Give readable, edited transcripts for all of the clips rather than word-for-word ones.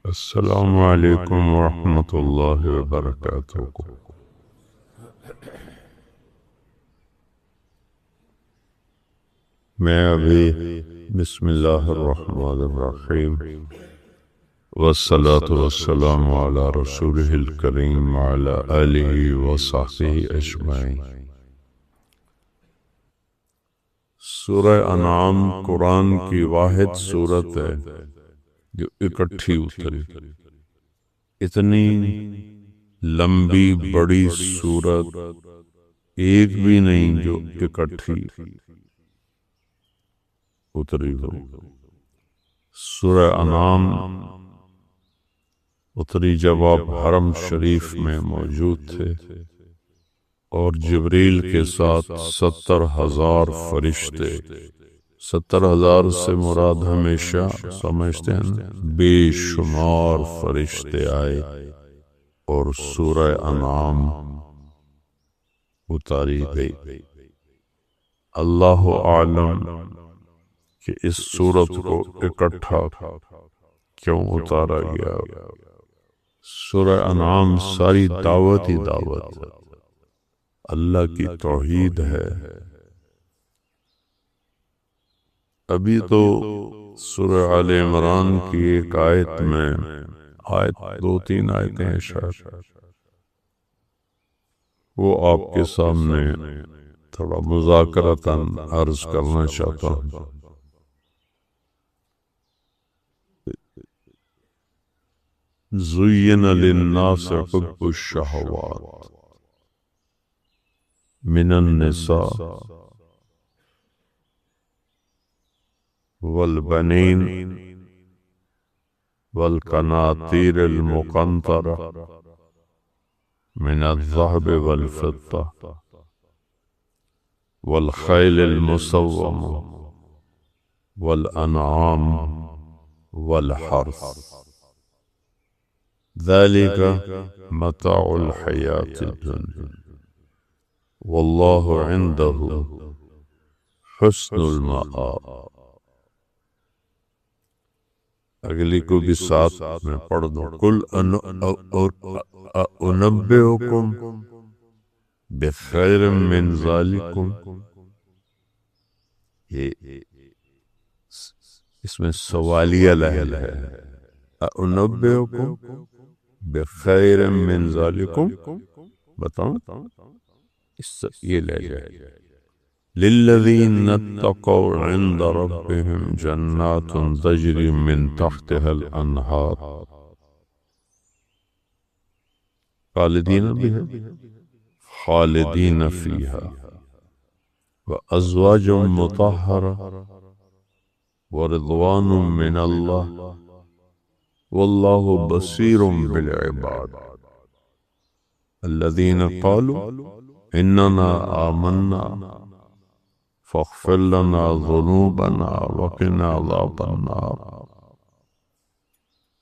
السلام علیکم ورحمۃ اللہ وبرکاتہ۔ میں ابھی بسم اللہ الرحمن الرحیم والصلاة والسلام علی رسولہ الکریم وعلی آلہ وصحبہ اجمعین۔ سورہ انعام قرآن کی واحد سورت ہے جو اکٹھی اتری۔ اتنی لمبی بڑی سورت ایک بھی نہیں جو اکٹھی اتری ہو۔ سورہ انعام اتری جب آپ حرم شریف میں موجود تھے اور جبریل کے ساتھ 70,000 فرشتے، 70,000 سے مراد ہمیشہ سمجھتے ہیں بے شمار فرشتے آئے اور سورہ انعام اتاری گئی۔ اللہ عالم کہ اس سورت کو اکٹھا کیوں اتارا گیا۔ سورہ انعام ساری دعوت ہی دعوت ہے، اللہ کی توحید ہے۔ ابھی تو سورہ آل عمران کی ایک آیت میں دو تین آیتیں ہیں شاید، وہ آپ کے سامنے تھوڑا مذاکرتاً عرض کرنا چاہتا ہوں۔ زُيِّنَ لِلنَّاسِ حُبُّ الشَّهَوَاتِ مِنَ النِّسَاءِ والبنين والقناطير المقنطرة من الذهب والفضة والخيل المسومة والأنعام والحرث ذلك متاع الحياة الدنيا والله عنده حسن المآب۔ اگلی کو بھی ساتھ میں پڑھ دوں۔ قل انبئکم بخیر من ذالکم، یہ اس میں سوالیہ لہل ہے۔ انبئکم بخیر من ذالکم، بتاؤں یہ لہل ہے۔ للذین اتقوا عند ربهم جنات تجری من تحتها الانہار خالدین بها خالدین فیها وازواج مطہرہ ورضوان من اللہ واللہ بصیر بالعباد الذین قالوا اننا آمنا فاغفر لنا ذنوبنا وقنا عذاب النار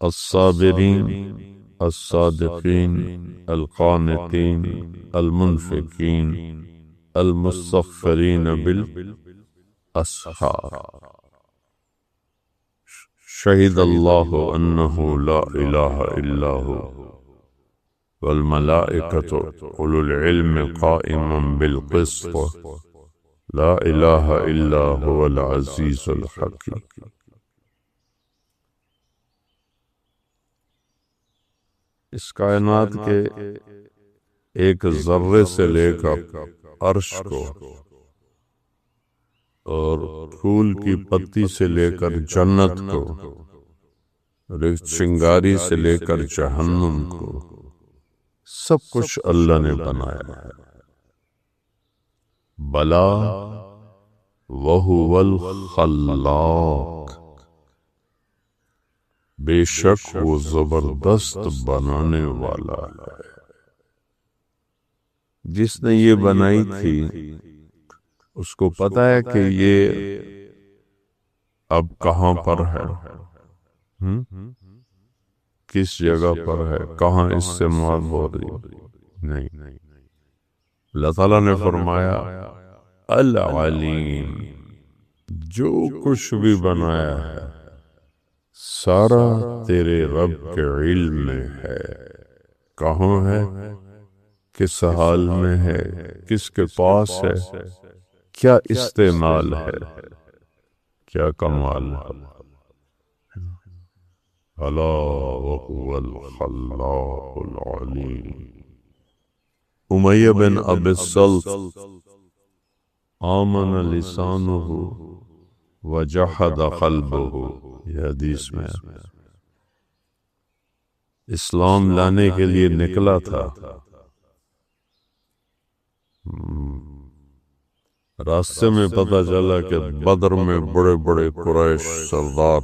الصابرین الصادقین القانتین المنفقین المستغفرین بالاسحار شہد اللہ انہ لا الہ الا ہو والملائکۃ اولو العلم قائما بالقسط لا الہ الا هو العزیز الحکیم۔ اس کائنات کے ایک ذرے سے لے کر عرش کو اور پھول کی پتی سے لے کر جنت کو، چنگاری سے لے کر جہنم کو، سب کچھ اللہ نے بنایا ہے۔ بلا وہو الخلاق، بے شک وہ زبردست بنانے والا ہے۔ جس نے یہ بنائی تھی اس کو پتا ہے کہ یہ اب کہاں پر ہے، کس جگہ پر ہے، کہاں اس سے مراد ہو رہی نہیں۔ اللہ تعالیٰ نے فرمایا العلیم، جو کچھ بھی بنایا ہے سارا تیرے رب کے علم میں ہے، کہاں ہے، کس حال میں ہے، کس کے پاس ہے، کیا استعمال ہے، کیا کمال ہے۔ الا وهو الخلاق العلیم۔ امیہ بن ابی السلط آمن لسانہ وجحد قلبہ، یہ حدیث میں اسلام لانے کے لیے نکلا تھا، راستے میں پتہ چلا کہ بدر میں بڑے بڑے قریش سردار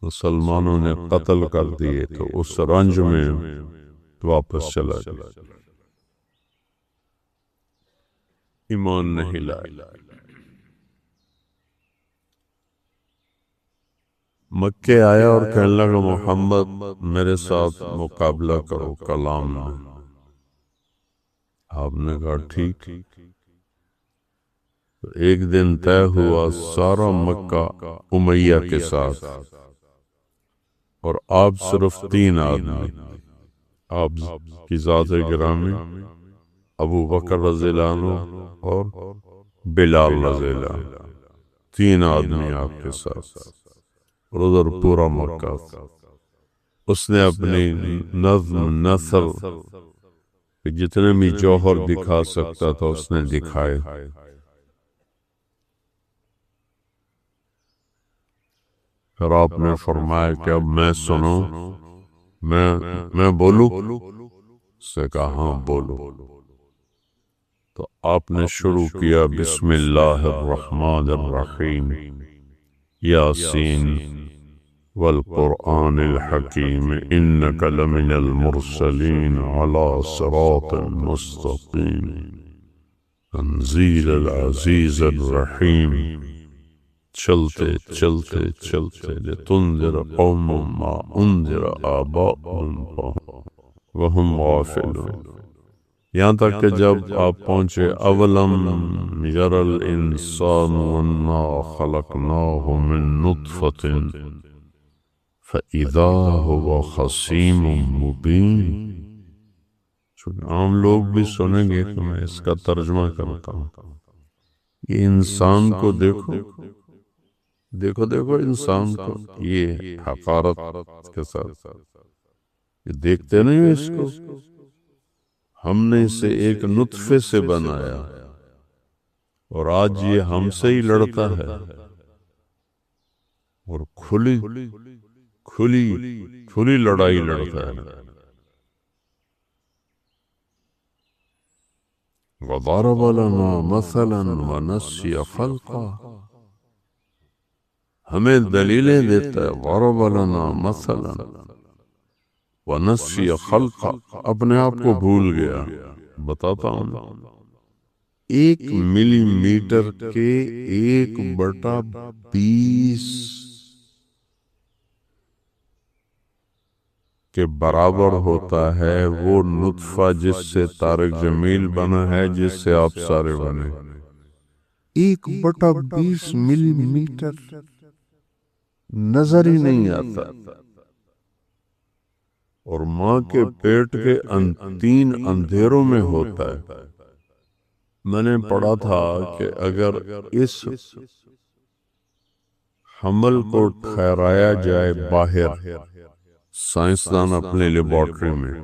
مسلمانوں نے قتل کر دیے، تو اس رنج میں واپس چلا گیا، ایمان نہیں لایا۔ مکے آیا اور کہنے لگا محمد میرے ساتھ مقابلہ کرو کلام میں۔ آپ نے کہا ٹھیک۔ ایک دن طے ہوا سارا مکہ امیہ کے ساتھ، اور آپ صرف 3 آدمی، آپ کی ذات گرامی، ابو بکر رضی اللہ عنہ اور بلال رضی اللہ عنہ، 3 آدمی آپ کے ساتھ، اور ادھر پورا مکہ۔ اس نے اپنی نظم نثر جتنے بھی جوہر دکھا سکتا تھا اس نے دکھائے۔ پھر آپ نے فرمایا کہ اب میں سنوں، میں بولوں؟ اس نے کہا ہاں بولو۔ تو آپ نے شروع کیا بسم اللہ الرحمن الرحیم، یاسین والقرآن الحکیم انک لمن المرسلین علی صراط مستقیم تنزیل العزیز الرحیم۔ چلتے چلتے چلتے لتنذر قوم ما انذر آباؤہم وہم غافلون، یہاں تک کہ جب آپ پہنچے اولم یر الانسان انا خلقناہ من نطفۃ فَإِذَا هُوَ خَصِيمٌ مُبِينٌ۔ چونکہ عام لوگ بھی سنیں گے تو میں اس کا ترجمہ کرتا ہوں۔ یہ انسان کو دیکھو دیکھو دیکھو، انسان کو یہ حقارت کے ساتھ، یہ دیکھتے نہیں ہو اس کو؟ ہم نے اسے ایک نطفے سے بنایا اور آج یہ ہم سے ہی لڑتا ہے، اور کھلی لڑائی لڑتا ہے۔ وَضَرَبَ لَنَا مَثَلًا وَنَسِيَ خَلْقَهُ، ہمیں دلیلیں دیتا ہے۔ ضَرَبَ لَنَا مَثَلًا وَنَسِيَ خَلْقَهُ، اپنے آپ کو بھول گیا۔ بتاتا ہوں، 1 ملی میٹر کے 1/20 کے برابر ہوتا ہے وہ نطفہ جس سے طارق جمیل بنا ہے، جس سے آپ سارے بنے۔ 1/20 ملی میٹر نظر ہی نہیں آتا، اور ماں کے پیٹ کے 3 اندھیروں میں ہوتا ہے۔ میں نے پڑھا تھا کہ اگر اس حمل کو ٹھہرایا جائے باہر، سائنسدان اپنے لیبارٹری میں،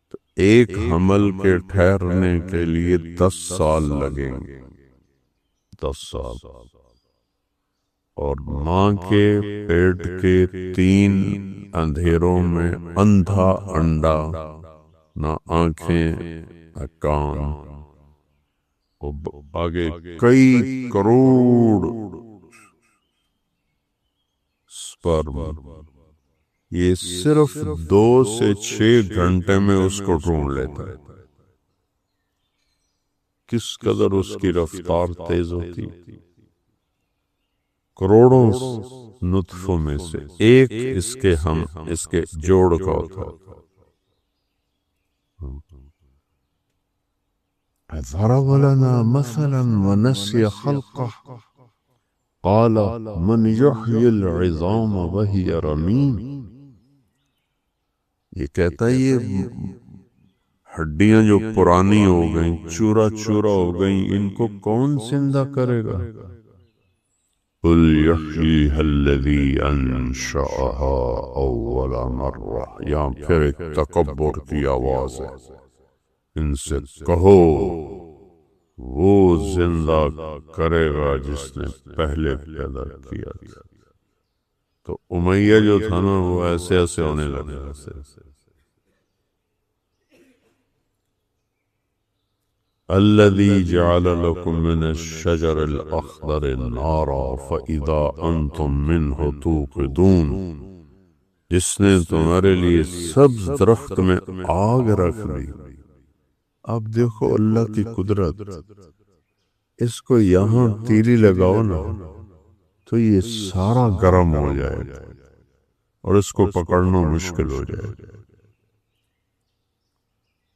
تو ایک حمل کے ٹھہرنے کے لیے 10 سال لگیں گے، 10 سال۔ اور ماں کے پیٹ کے 3 اندھیروں میں اندھا انڈا، نہ آنکھیں نہ کان، آگے کئی کروڑ سپرم، یہ صرف 2 سے 6 گھنٹے میں اس کو ڈھونڈ لیتا ہے۔ کس قدر اس کی رفتار تیز ہوتی۔ کروڑوں نطفوں میں سے ایک اس کے جوڑ کا ہوتا ہے۔ ضرب لنا مثلا ونسي خلقه، قال من یحیی العظام وہی رمیم، یہ کہتا ہے یہ ہڈیاں جو پرانی ہو گئیں، چورا چورا ہو گئیں، ان کو کون زندہ کرے گا؟ قل یحییها الذی انشأها اول مرہ، یہاں پھر ایک تکبر کی آواز ہے، ان سے کہو وہ زندہ کرے گا جس نے پہلے پیدا کیا تھا۔ تو امیہ جو تھا نا وہ ایسے ایسے ہونے لگے ایسے۔ الذي جعل لكم من الشجر الأخضر نارا فإذا أنتم منه توقدون، جس نے تمہارے لیے سبز درخت میں آگ رکھ دی۔ اب دیکھو اللہ کی قدرت، اس کو یہاں تیلی لگاؤ نا تو یہ سارا گرم ہو جائے گا اور اس کو پکڑنا مشکل ہو جائے گا۔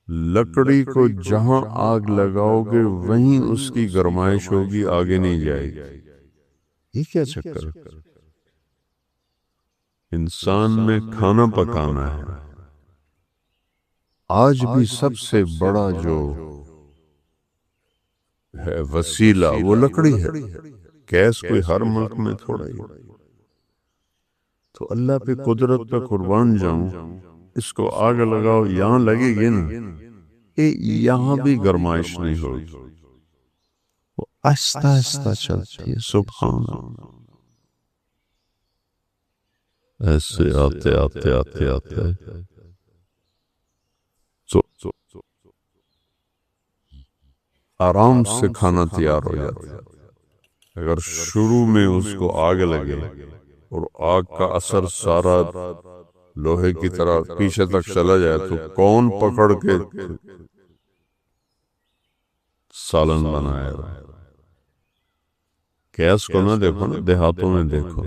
لکڑی کو جہاں آگ لگاؤ گے وہیں اس کی گرمائش ہوگی، آگے نہیں جائے گی۔ یہ کیا چکر ہے؟ انسان میں کھانا پکانا ہے، آج بھی سب سے بڑا جو ہے وسیلہ وہ لکڑی ہے، گیس کوئی ہر ملک میں تھوڑا ہی۔ تو اللہ پہ قدرت پہ قربان جاؤں، اس کو آگ لگاؤ، یہاں لگے گی نا، یہاں بھی گرمائش نہیں ہوگی، وہ آہستہ آہستہ چلتی ہے۔ سبحان اللہ، ایسے آتے آتے آتے آتے آرام سے کھانا تیار ہو جاتا ہے۔ اگر شروع میں اس کو آگ لگے اور آگ کا اثر سارا لوہے کی طرح پیچھے تک چلا جائے تو کون پکڑ کے سالن بنائے گا؟ گیس کو نہ دیکھو نا، دیہاتوں میں دیکھو۔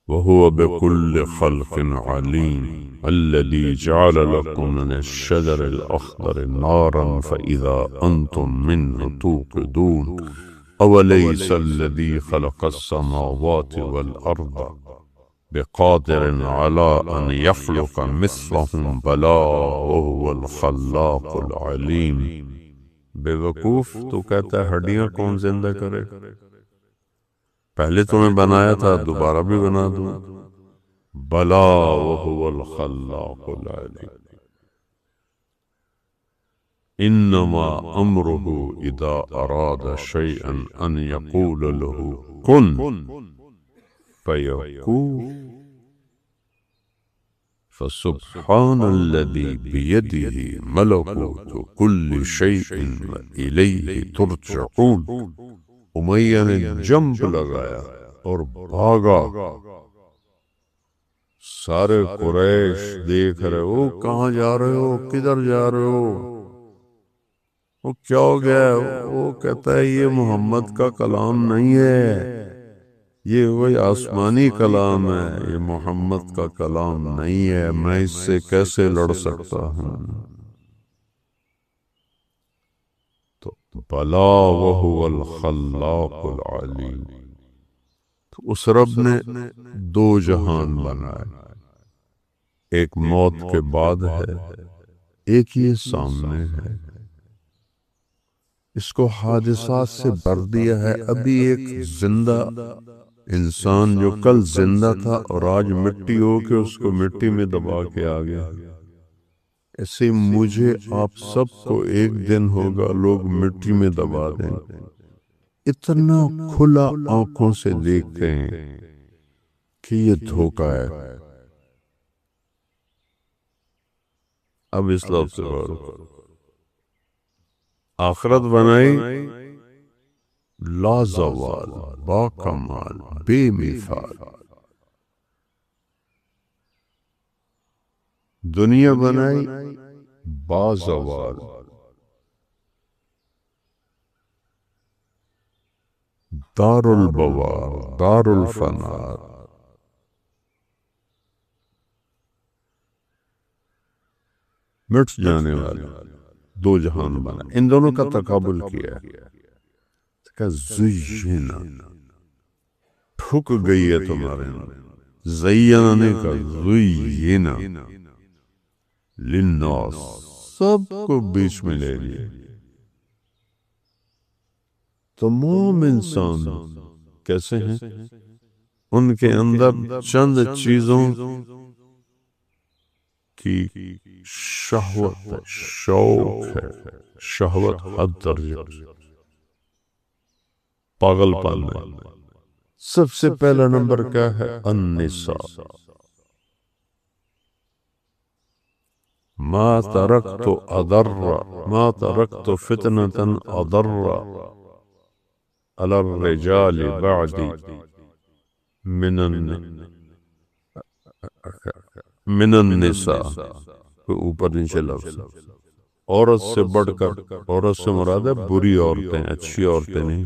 وَهُوَ بِكُلِّ خَلْقٍ عَلِيمٌ الَّذِي جَعَلَ لَكُم مِّنَ الشَّجَرِ الْأَخْضَرِ نَارًا فَإِذَا أَنتُم مِّنْهُ تُوقِدُونَ أَوَلَيْسَ الَّذِي خَلَقَ السَّمَاوَاتِ وَالْأَرْضَ بِقَادِرٍ عَلَىٰ أَن يَخْلُقَ مِثْلَهُم بَلَىٰ وَهُوَ الْخَلَّاقُ الْعَلِيمُ۔ بے وقوف، تو کہتا ہے ہڈیاں کون زندہ کرے؟ پہلے تمہیں بنایا تھا، دوبارہ بھی بنا دوں۔ بلا وهو الخلاق العلیم، انما امره اذا اراد شيئا ان يقول له كن فيكون۔ فسبحان الذي بيده ملكوت كل شيء وإليه ترجعون۔ امیہ نے جمپ لگایا اور بھاگا، سارے قریش دیکھ رہے ہو، کہاں جا رہے ہو، کدھر جا رہے ہو؟ وہ کیا ہو گیا؟ وہ کہتا ہے یہ محمد کا کلام نہیں ہے، یہ وہی آسمانی کلام ہے، یہ محمد کا کلام نہیں ہے، میں اس سے کیسے لڑ سکتا ہوں؟ بلا وهو الخلاق العلیم۔ تو اس رب نے دو جہان بنائے، ایک موت کے بعد ہے، ایک یہ سامنے ہے۔ اس کو حادثات سے بھر دیا ہے۔ ابھی ایک زندہ انسان جو کل زندہ تھا اور آج مٹی ہو کے اس کو مٹی میں دبا کے آ گیا، ایسے مجھے آپ سب کو ایک دن ہوگا لوگ مٹی میں دبا دیں گے۔ اتنا کھلا آنکھوں سے دیکھتے ہیں کہ یہ دھوکہ ہے۔ اب اس لفظ سے غور کرو، آخرت بنائی لا زوال، با کمال، بے مثال۔ دنیا بنائی با زوال، دار البوار، دار الفناء۔ مٹ جانے والے دو جہان بنا، ان دونوں کا تقابل کیا ہے۔ کہ زینا ٹھک گئی ہے تمہارے اندر، زینا نے کہا زینا للناس، سب کو بیچ میں لے لیا۔ تمام انسان کیسے ہیں؟ ان کے اندر چند چیزوں کی شہوت ہے، شوق ہے، شہوت حد درجہ، پاگل پن ہے۔ سب سے پہلا نمبر کیا ہے؟ النساء۔ ما ترکت اضر، ما ترکت فتنة اضر علی الرجال بعدی من النساء، اوپر نیچے لفظ، عورت سے بڑھ کر، عورت سے مراد ہے بری عورتیں، اچھی عورتیں نہیں،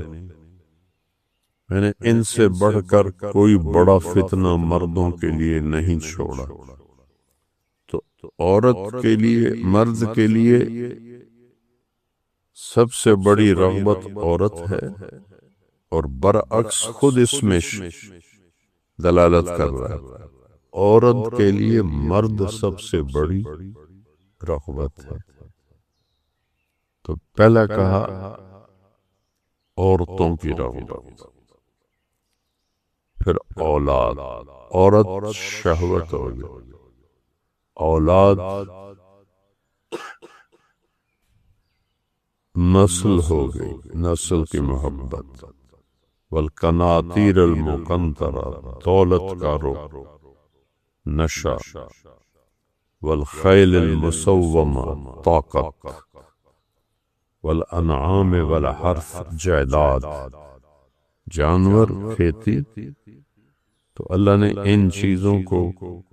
میں نے ان سے بڑھ کر کوئی بڑا فتنہ مردوں کے لیے نہیں چھوڑا۔ تو عورت کے لیے، مرد کے لیے سب سے بڑی رغبت عورت ہے، اور برعکس خود اس میں دلالت کر رہا ہے، عورت کے لیے مرد سب سے بڑی رغبت ہے۔ تو پہلا کہا عورتوں کی رغبت، پھر اولاد، عورت شہوت ہو گئی، اولاد نسل ہو گئی، نسل کی محبت، والقناطیر المقنطرہ، دولت کا رخ، نشہ، والخیل المسومہ، طاقت، والانعام والحرث، جائیداد، جانور، کھیتی۔ تو اللہ نے ان چیزوں کو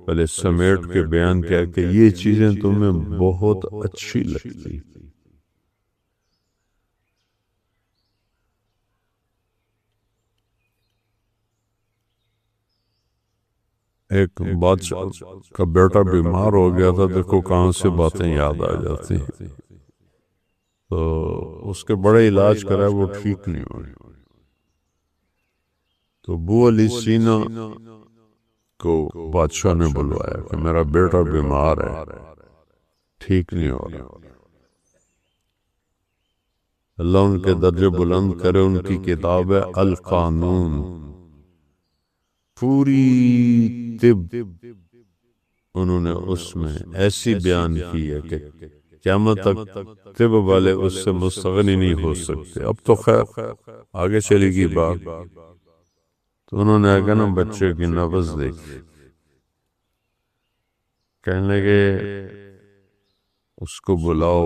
پہلے سمیٹ کے بیان کیا کہ یہ چیزیں تمہیں بہت اچھی لگتی۔ ایک بادشاہ کا بیٹا بیمار ہو گیا تھا، دیکھو کہاں سے باتیں یاد آ جاتی ہیں۔ تو اس کے بڑے علاج کرا، وہ ٹھیک نہیں ہوئی۔ تو ابو علی سینا کو بادشاہ نے بلوایا کہ میرا بیٹا بیمار ہے، ٹھیک نہیں ہو رہا۔ اللہ ان کے درجے بلند کرے۔ ان کی کتاب ہے القانون، پوری طب انہوں نے اس میں ایسی بیان کی ہے کہ قیامت تک طب والے اس سے مستغنی نہیں ہو سکتے۔ اب تو خیر آگے چلے گی بات۔ تو انہوں نے کہا نا بچے کی نبض دیکھی، کہنے لگے اس کو بلاؤ،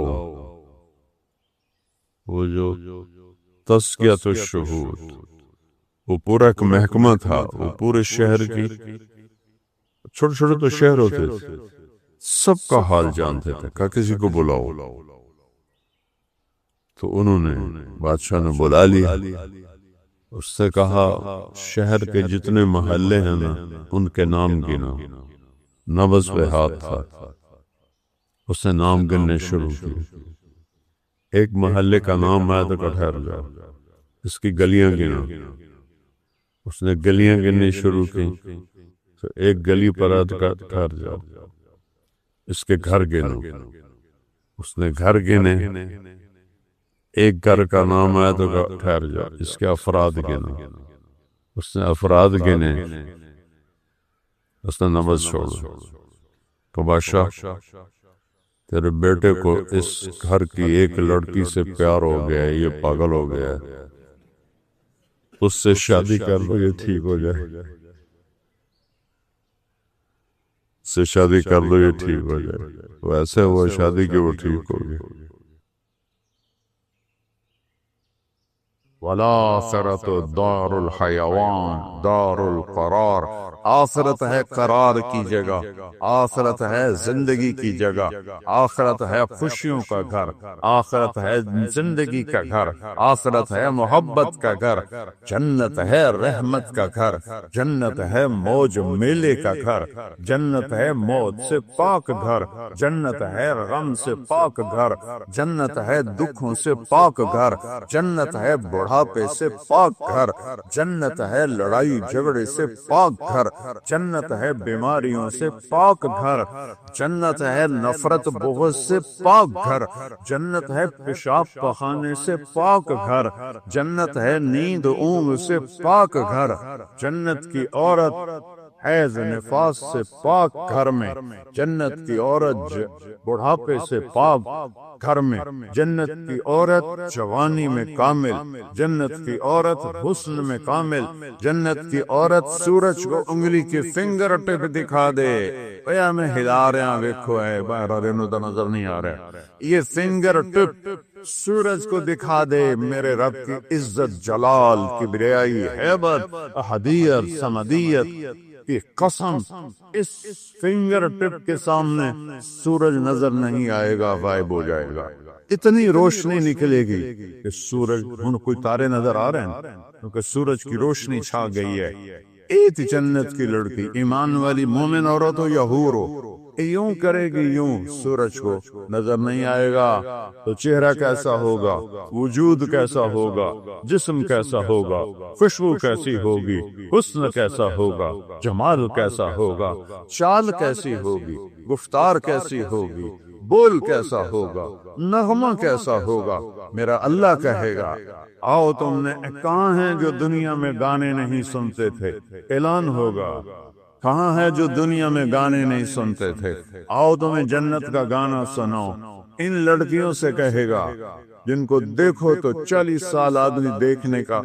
وہ جو تزکیۃ الشہود، وہ پورا ایک محکمہ تھا، وہ پورے شہر کی، چھوٹے چھوٹے تو شہر ہوتے تھے، سب کا حال جانتے تھے، کہا کسی کو بلاؤ۔ تو انہوں نے، بادشاہ نے بلا لیا، اس سے کہا شہر کے جتنے محلے ہیں نا ان کے نام گنا۔ نبض پہ ہاتھ تھا، اس نے نام گننے شروع کیے۔ ایک محلے کا نام آیا تو کہا ٹھہر جاؤ، اس کی گلیاں گنا۔ اس نے گلیاں گننی شروع کی، تو ایک گلی پر آیا تو کہا ٹھہر جاؤ، اس کے گھر گنو۔ اس نے گھر گنے، ایک گھر کا نام آیا تو کہا ٹھہر جاؤ، اس کے افراد گنو۔ اس نے افراد گنے، اس نے نبض چھوڑا۔ تو بادشاہ تیرے بیٹے کو اس گھر کی ایک لڑکی سے پیار ہو گیا ہے، یہ پاگل ہو گیا ہے، اس سے شادی کر لو، یہ ٹھیک ہو جائے، اس سے شادی کر لو، یہ ٹھیک ہو جائے۔ ویسے وہ شادی کی، وہ ٹھیک ہو گئی۔ والآخرة دار الحیوان دار القرار، آخرت ہے قرار کی جگہ، آخرت ہے زندگی کی جگہ، آخرت ہے خوشیوں کا گھر، آخرت ہے زندگی کا گھر، آخرت ہے محبت کا گھر، جنت ہے رحمت کا گھر، جنت ہے موج میلے کا گھر، جنت ہے موت سے پاک گھر، جنت ہے غم سے پاک گھر، جنت ہے دکھوں سے پاک گھر، جنت ہے بڑھا بڑھاپے سے پاک گھر، جنت ہے لڑائی جھگڑے سے پاک گھر، جنت ہے بیماریوں سے پاک گھر، جنت ہے نفرت بغض سے پاک گھر، جنت ہے پیشاب پخانے سے پاک گھر، جنت ہے نیند اونگ سے پاک گھر، جنت کی عورت حیض نفاس سے پاک گھر میں، جنت کی عورت بڑھاپے سے پاک گھر میں، جنت کی عورت جوانی میں کامل، جنت کی عورت حسن میں کامل، جنت کی عورت سورج کو انگلی کی فنگر ٹپ دکھا دے، بھیا میں ہلا رہا ویکھو ہے باہر رینو تو نظر نہیں آ رہا، یہ فنگر ٹپ سورج کو دکھا دے میرے رب کی عزت جلال کبریائی ہیبت احدیت سمدیت کی قسم، اس فنگر ٹپ کے سامنے سورج نظر نہیں آئے گا، غائب ہو جائے گا، اتنی روشنی نکلے گی کہ سورج ہن کوئی تارے نظر آ رہے ہیں کیونکہ سورج کی روشنی چھا گئی ہے۔ ایک جنت کی لڑکی ایمان والی مومن عورت ہو یا حور ہو، یوں کرے گی یوں، سورج کو نظر نہیں آئے گا تو چہرہ کیسا ہوگا، وجود کیسا ہوگا، جسم کیسا ہوگا، خوشبو کیسی ہوگی، حسن کیسا ہوگا، جمال کیسا ہوگا، چال کیسی ہوگی، گفتار کیسی ہوگی، بول کیسا ہوگا، نغمہ کیسا ہوگا۔ میرا اللہ کہے گا آؤ تم نے کہاں ہیں جو دنیا میں گانے نہیں سنتے تھے، اعلان ہوگا کہاں ہے جو دنیا میں گانے نہیں سنتے تھے، آؤ تمہیں جنت کا گانا سناؤ۔ ان لڑکیوں سے کہے گا جن کو دیکھو تو 40 سال آدمی دیکھنے کا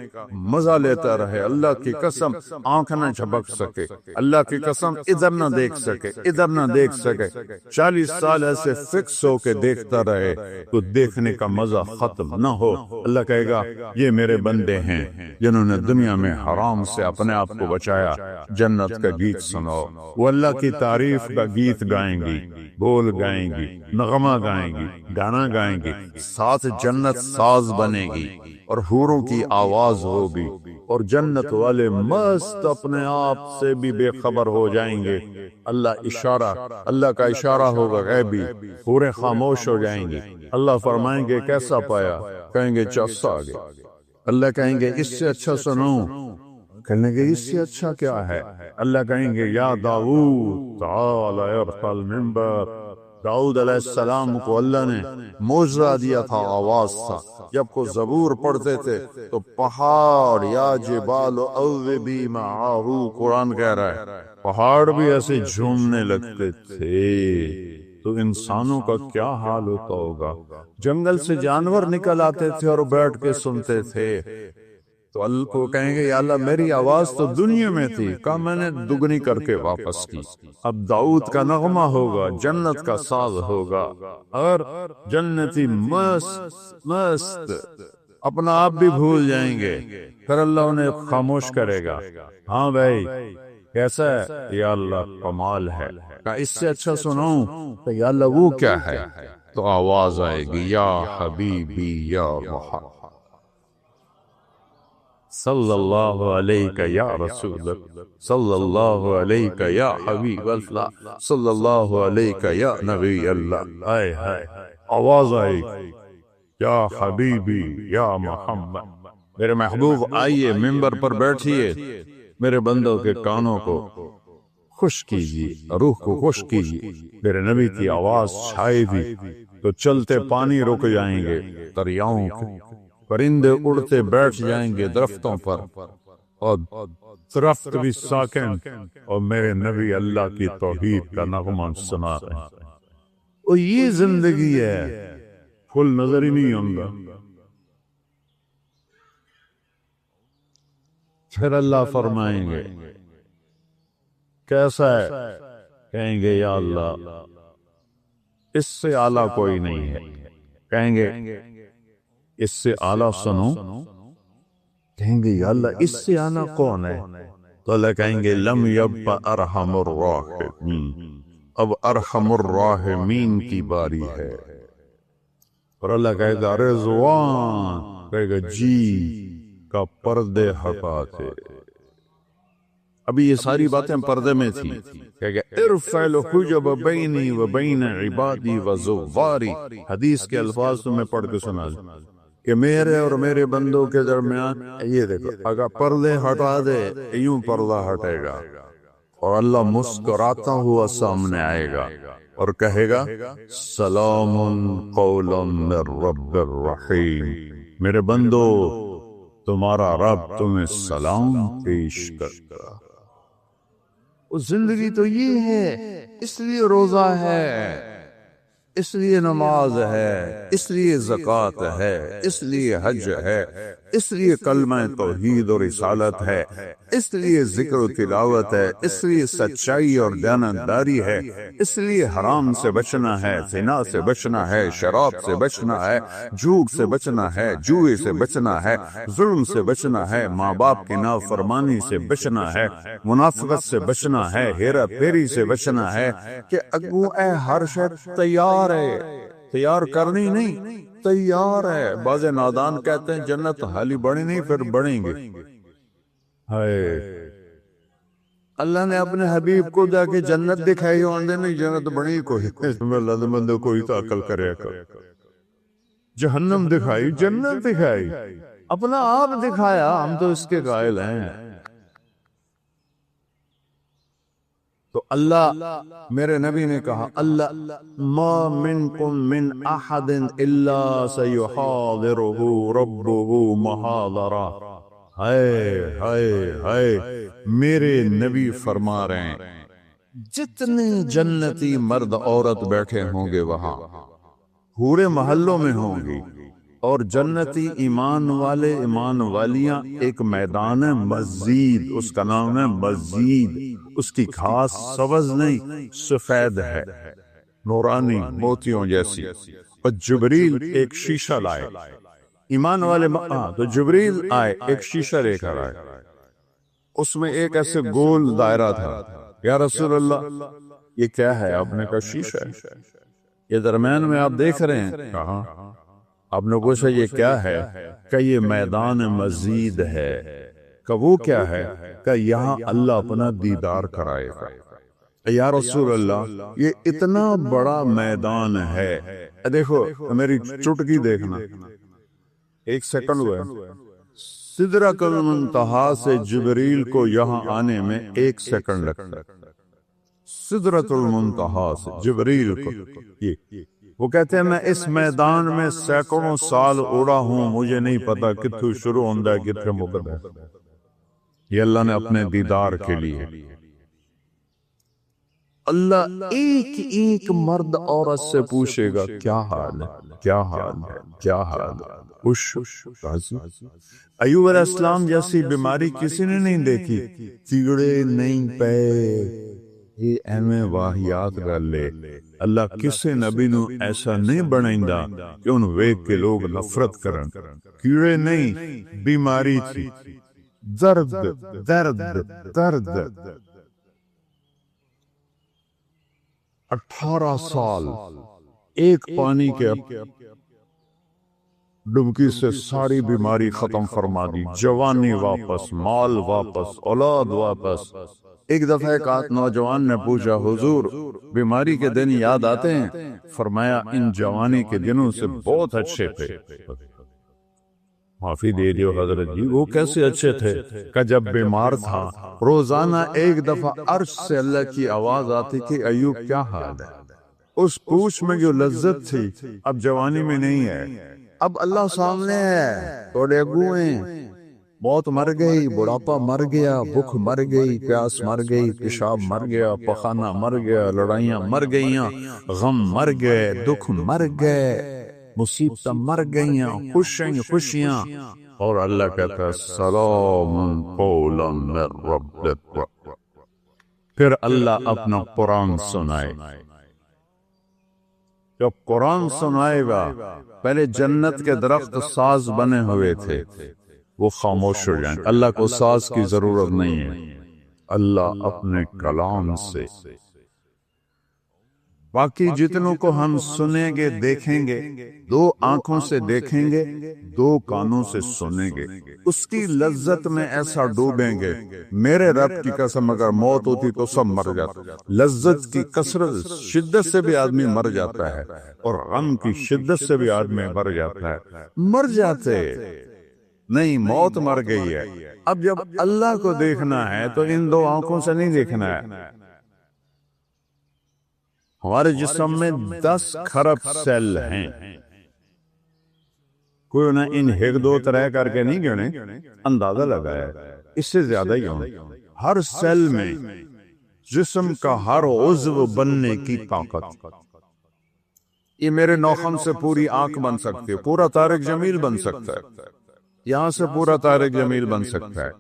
مزہ لیتا رہے، اللہ کی قسم آنکھ نہ جھپک سکے، اللہ کی قسم ادھر نہ دیکھ سکے ادھر نہ دیکھ سکے، 40 سال ایسے فکس ہو کے دیکھتا رہے تو دیکھنے کا مزہ ختم نہ ہو۔ اللہ کہے گا یہ میرے بندے ہیں جنہوں نے دنیا میں حرام سے اپنے آپ کو بچایا، جنت کا گیت سناؤ۔ وہ اللہ کی تعریف کا گیت گائیں گی، بول گائیں گی، نغمہ گائیں گی، گانا گائیں گی، ساتھ جنت ساز بنے گی اور حوروں کی آواز ہوگی، اور جنت والے مست اپنے آپ سے بھی بے خبر ہو جائیں گے۔ اللہ کا اشارہ ہوگا غیبی، حوریں خاموش ہو جائیں گی۔ اللہ فرمائیں گے کیسا پایا، کہیں گے چس آ گیا۔ اللہ کہیں گے اس سے اچھا سنو، کہنے گے اس سے اچھا کیا ہے؟ اللہ کہیں گے یا داؤد تعال ارفع المنبر۔ داؤد علیہ السلام کو اللہ نے معجزہ دیا تھا آواز سے، جب کو زبور پڑھتے تھے تو پہاڑ یا جبال اوبی معاہ، قرآن کہہ رہا ہے پہاڑ بھی ایسے جھومنے لگتے تھے، تو انسانوں کا کیا حال ہوتا ہوگا۔ جنگل سے جانور نکل آتے تھے اور بیٹھ کے سنتے تھے، تو اللہ کو کہیں گے یا اللہ میری آواز تو دنیا میں تھی، کہا میں نے دگنی کر کے واپس کی۔ اب داؤد کا نغمہ ہوگا، جنت کا ساز ہوگا، اور جنتی مست مست اپنا آپ بھی بھول جائیں گے۔ پھر اللہ انہیں خاموش کرے گا، ہاں بھائی کیسا ہے؟ یا اللہ کمال ہے۔ کہا اس سے اچھا سناؤں؟ تو یا اللہ وہ کیا ہے؟ تو آواز آئے گی یا حبیبی یا محمد صلی اللہ علیہ یا رسول اللہ، صلی اللہ علیہ یا حبیب اللہ، صلی اللہ علیہ یا نبی اللہ۔ آئے ہائے آواز آئے گی یا حبیبی یا محمد، میرے محبوب آئیے ممبر پر بیٹھیے، میرے بندوں کے کانوں کو خوش کیجیے، روح کو خوش کیجیے۔ میرے نبی کی آواز چھائے گی تو چلتے پانی رک جائیں گے، دریاؤں کے پرندے اڑتے بیٹھ جائیں گے درختوں پر، اور درخت بھی ساکن، اور میرے نبی اللہ کی توحید کا نغمہ سنا رہے ہیں۔ اور یہ زندگی ہے، پھول نظر ہی نہیں آندا۔ پھر اللہ فرمائیں گے کیسا ہے؟ کہیں گے یا اللہ اس سے اعلیٰ کوئی نہیں ہے۔ کہیں گے اس سے اعلیٰ سنو؟ کہیں گے یا اللہ اس سے اعلیٰ کون ہے؟ تو اللہ کہیں گے لم یبق ارحم الراحمین، اب ارحم الراحمین کی باری ہے۔ اور اللہ کہے گا رضوان، کہے گا جی کا پردے ہٹا تھے۔ ابھی یہ ساری باتیں پردے میں تھی، کہے گا ارفع الحجب بینی و بین عبادی و زواری۔ حدیث کے الفاظ تمہیں پڑھ کے سنا دوں، کہ میرے اور میرے بندوں کے درمیان یہ دیکھو اگر پردے ہٹا دے یوں پردہ ہٹے گا اور اللہ مسکراتا ہوا سامنے آئے گا اور کہے گا سلام قولا من رب الرحیم، میرے بندو تمہارا رب تمہیں سلام پیش کرتا۔ زندگی تو یہ ہے، اس لیے روزہ ہے، اس لیے نماز ہے، اس لیے زکوٰۃ ہے، اس لیے حج ہے، اس لیے کلمہ توحید اور رسالت ہے، اس لیے ذکر و تلاوت ہے، اس لیے سچائی اور دیانتداری ہے، اس لیے حرام سے بچنا ہے، زنا سے بچنا ہے، شراب سے بچنا ہے، جھوٹ سے بچنا ہے، جوئے سے بچنا ہے، ظلم سے بچنا ہے، ماں باپ کی نافرمانی سے بچنا ہے، منافقت سے بچنا ہے، ہیرا پھیری سے بچنا ہے، کہ اگو اے ہر شے تیار ہے، تیار کرنی نہیں تیار ہے۔ بعض نادان کہتے ہیں جنت حالی بڑی نہیں پھر بڑھیں گے۔ ہائے اللہ نے اپنے حبیب کو جا کے جنت دکھائی ہوندے نہیں جنت بڑی کوئی اللہ دے بندے کوئی تو عقل کرے کر، جہنم دکھائی جنت دکھائی، اپنا آپ دکھایا، ہم تو اس کے قائل ہیں۔ تو اللہ میرے نبی نے کہا اللہ ما منکم من احد الا سیحاضرہ ربہ محاضرہ۔ ہائے ہائے ہائے، میرے نبی فرما رہے ہیں جتنے جنتی مرد عورت بیٹھے ہوں گے وہاں پورے محلوں میں ہوں گی، اور جنتی ایمان والے ایمان والیاں، ایک میدان ہے مزید، اس کا نام ہے مزید، اس کی گھاس سبز نہیں سفید ہے، نورانی موتیوں جیسی، اور جبریل ایک شیشہ لائے، ایمان والے تو جبریل آئے ایک شیشہ لے کر آئے، اس میں ایک ایسے گول دائرہ تھا، یا رسول اللہ یہ کیا ہے؟ آپ نے کہا شیشہ ہے، یہ درمیان میں آپ دیکھ رہے ہیں، کہاں؟ آپ نے پوچھا یہ کیا ہے؟ کہ یہ میدان مزید ہے۔ کہ وہ کیا ہے؟ کہ یہاں اللہ اپنا دیدار کرائے گا۔ یا رسول اللہ یہ اتنا بڑا میدان ہے، دیکھو میری چٹکی دیکھنا، ایک سیکنڈ ہوئے، سدرۃ المنتہا سے جبریل کو یہاں آنے میں 1 سیکنڈ لگتا ہے، سدرۃ المنتہا سے جبریل کو۔ وہ کہتے ہیں میں اس میدان میں سینکڑوں سال اڑا ہوں، مجھے نہیں پتا کتھوں شروع ہوندہ ہے کتھے مکد ہے۔ یہ اللہ نے اپنے دیدار کے لیے، اللہ ایک ایک مرد عورت سے پوچھے گا کیا حال ہے، کیا حال ہے، کیا حال ہے، ایوب علیہ السلام جیسی بیماری کسی نے نہیں دیکھی، کیڑے نہیں پے، یہ ایویں واہیات کر لے۔ اللہ کسے نبی نو ایسا نہیں بنائندا کہ ان ویک کے لوگ نفرت کرن، کیڑے نہیں، بیماری تھی، درد درد درد۔ 18 سال ایک پانی کے ڈبکی سے ساری بیماری ختم فرما دی، جوانی واپس، مال واپس، اولاد واپس۔ ایک دفعہ ایک نوجوان نے پوچھا حضور بیماری کے دن یاد آتے ہیں؟ فرمایا ان جوانی کے دنوں سے بہت اچھے تھے۔ معافی دے دیو حضرت جی، وہ کیسے اچھے تھے؟ کہ جب بیمار تھا روزانہ ایک دفعہ عرش سے اللہ کی آواز آتی کہ ایوب کیا حال ہے، اس پوچھ میں جو لذت تھی اب جوانی میں نہیں ہے۔ اب اللہ سامنے ہے، توڑے گوئیں، موت مر گئی، بڑھاپا مر گیا، بھوک مر گئی، پیاس مر گئی، پیشاب مر گیا، پخانہ مر گیا، لڑائیاں مر گئیاں، غم مر گئے، دکھ مر گئے، مصیبتیں مر گئیاں، خوشیاں، اور اللہ کہتا ہے سلام قولا من رب الرحیم۔ پھر اللہ اپنا قرآن سنائے، جب قرآن سنائے گا، پہلے جنت کے درخت ساز بنے ہوئے تھے، وہ خاموش ہو جائیں، اللہ کو ساز کی ضرورت نہیں ہے، اللہ اپنے کلام سے باقی جتنوں کو ہم سنیں گے دیکھیں گے، دو آنکھوں سے دیکھیں گے، دو کانوں سے سنیں گے، اس کی لذت میں ایسا ڈوبیں گے، میرے رب کی قسم اگر موت ہوتی تو سب مر جاتا۔ لذت کی کثرت شدت سے بھی آدمی مر جاتا ہے، اور غم کی شدت سے بھی آدمی مر جاتا ہے۔ مر جاتے نہیں، موت مر گئی ہے۔ اب جب اللہ کو دیکھنا ہے تو ان دو آنکھوں سے نہیں دیکھنا ہے۔ ہمارے جسم میں 10 کھرب سیل ہیں، کوئی نہ ان ایک دو طرح کر کے نہیں گنے، اندازہ لگایا اس سے زیادہ ہی ہوں۔ ہر سیل میں جسم کا ہر عضو بننے کی طاقت۔ یہ میرے ناخن سے پوری آنکھ بن سکتی ہے، پورا طارق جمیل بن سکتا ہے، یہاں سے پورا طارق جمیل بن سکتا ہے۔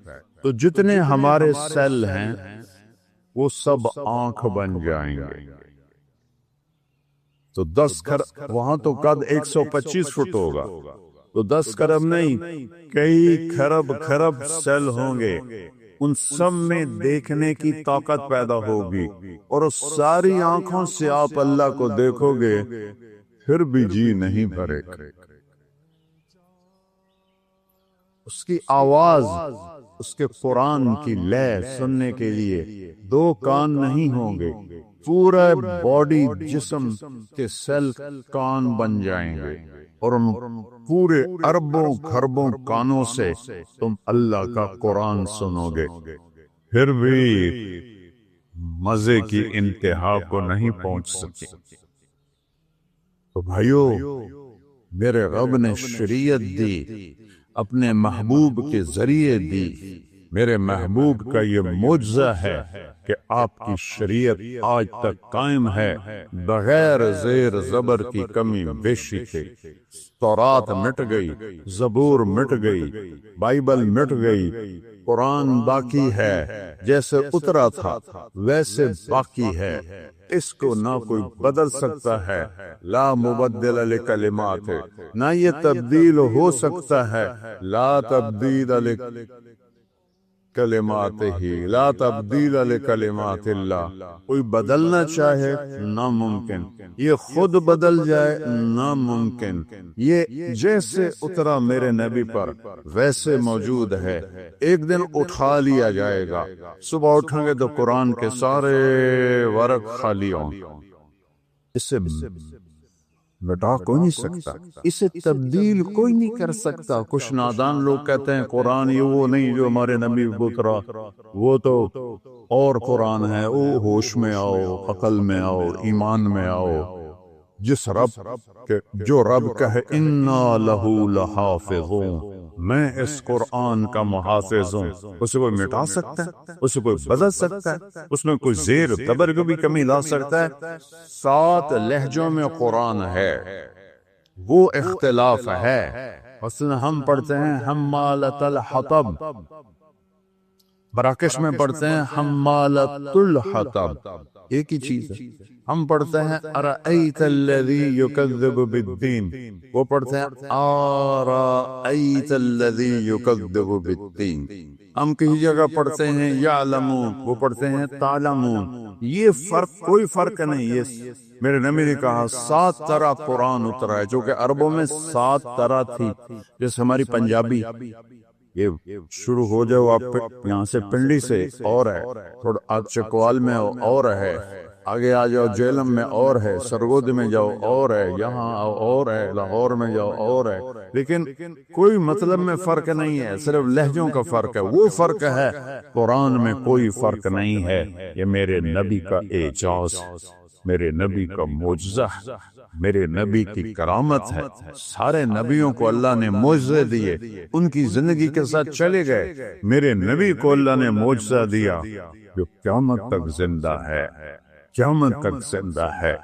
تو جتنے ہمارے سیل ہیں وہ سب آنکھ بن جائیں گے۔ تو 10 کھرب، وہاں تو قد 125 فٹ ہوگا، تو 10 کھرب نہیں، کئی کھرب سیل ہوں گے، ان سب میں دیکھنے کی طاقت پیدا ہوگی، اور اس ساری آنکھوں سے آپ اللہ کو دیکھو گے، پھر بھی جی نہیں بھرے گا۔ اس کی آواز، اس کے قرآن کی لے سننے کے لیے 2 کان نہیں ہوں گے، پورا باڈی جسم کے سیل کان بن جائیں گے، اور ان پورے اربوں کھربوں کانوں سے تم اللہ کا قرآن سنو گے، پھر بھی مزے کی انتہا کو نہیں پہنچ سکے۔ تو بھائیو، میرے رب نے شریعت دی، اپنے محبوب کے ذریعے دی۔ میرے محبوب کا یہ معجزہ ہے کہ آپ کی شریعت آج تک قائم ہے، بغیر زیر زبر کی کمی بیشی کے۔ تورات مٹ گئی، زبور مٹ گئی، بائبل مٹ گئی، قرآن باقی ہے، جیسے اترا تھا ویسے باقی ہے، اس کو نہ کوئی بدل سکتا ہے، لا مبدل لکلمات، نہ یہ تبدیل ہو سکتا ہے، لا تبدیل کلمات ہی، لا تبدیل لکلمات اللہ، کوئی بدلنا چاہے ناممکن، یہ خود بدل جائے ناممکن، یہ جیسے اترا میرے نبی پر ویسے موجود ہے، ایک دن اٹھا لیا جائے گا، صبح اٹھیں گے تو قرآن کے سارے ورق خالی ہوں، اسے مٹا کوئی نہیں سکتا، اسے تبدیل کوئی نہیں کر سکتا۔ کچھ نادان لوگ کہتے ہیں قرآن یہ وہ نہیں جو ہمارے نبی کو اترا، وہ تو اور قرآن ہے، او ہوش میں آؤ، عقل میں آؤ، ایمان میں آؤ۔ جس رب کے جو رب کہے انا لہو لحافظون، میں اس قرآن کا محافظ ہوں، اسے کوئی مٹا سکتا ہے؟ اسے کوئی بدل سکتا ہے؟ اس میں کوئی زیر تبر کو بھی کمی لا سکتا ہے؟ 7 لہجوں میں قرآن ہے، وہ اختلاف ہے۔ مثلا ہم پڑھتے ہیں حمالۃ الحطب، مراکش میں پڑھتے ہیں حمالۃ الحطب، ایک ہی چیز ہے۔ ہم پڑھتے ہیں ارأیت الذی یکذب بالدین، وہ پڑھتے ہیں ارأیت الذی یکذب بالدین۔ ہم کسی جگہ پڑھتے ہیں یعلمون، وہ پڑھتے ہیں تعلمون۔ یہ فرق، کوئی فرق نہیں۔ یہ میرے نبی نے کہا 7 طرح قرآن اترا ہے، جو کہ عربوں میں 7 طرح تھی، جیسے ہماری پنجابی، یہ شروع ہو جاؤ آپ یہاں سے پنڈی سے اور ہے، تھوڑا آج چکوال میں اور ہے، آگے آ جاؤ جیلم میں اور ہے، سرگود میں جاؤ اور ہے، یہاں آؤ اور ہے، لاہور میں جاؤ اور ہے، لیکن کوئی مطلب میں فرق نہیں ہے، صرف لہجوں کا فرق ہے۔ وہ فرق ہے، قرآن میں کوئی فرق نہیں ہے۔ یہ میرے نبی کا اعجاز، میرے نبی کا معجزہ، میرے نبی کی کرامت ہے۔ سارے نبیوں کو اللہ نے معجزے دیے، ان کی زندگی کے ساتھ چلے گئے، میرے نبی کو اللہ نے معجزہ دیا جو قیامت تک زندہ ہے، قیامت تک زندہ ہے۔